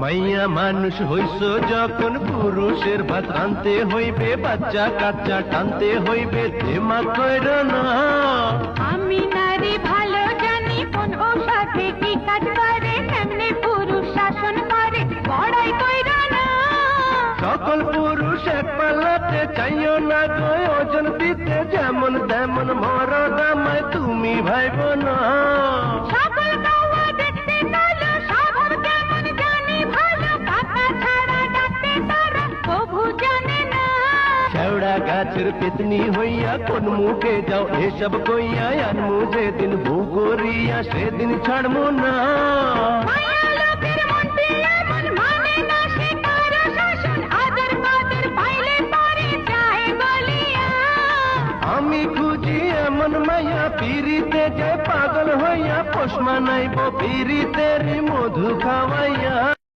মাইয়া মানুষ হইছ যখন পুরুষের ভাত আনতে হইবে, বাচ্চা কাচ্চা টানতে হইবে, দেমা কইর না। আমি নারী ভালো জানি কোন ও সাথে কি কাজ করে, কেমনে পুরুষ শাসন করে, বড়াই কইর না। সকল পুরুষ এক পাল্লাতে চাইও না গো, ওজন দিতে যেমন তেমন মরদ আমায় তুমি ভাইব না। সকল কাওয়া দেখতে কালো, স্বভাব কেমন জানি ভালো, কাকা ছাড়া ডাকতে তারা প্রভু জানে না। শেওড়া গাছের পেতনি হইয়া কোন মুখে যাও এসব কইয়া, আনমু যেদিন বউ করিয়া সেদিন ছাড়মু না। মায়া লোকের মনটি এমন, মানে না সে কারো শাসন, আদর কদর পাইলে পরে যায় গলিয়া। আমি খুঁজি এমন মাইয়া পিরিতে যে পাগল হইয়া পোষ মানাইব, পিরিতের মধু খাওয়াইয়া।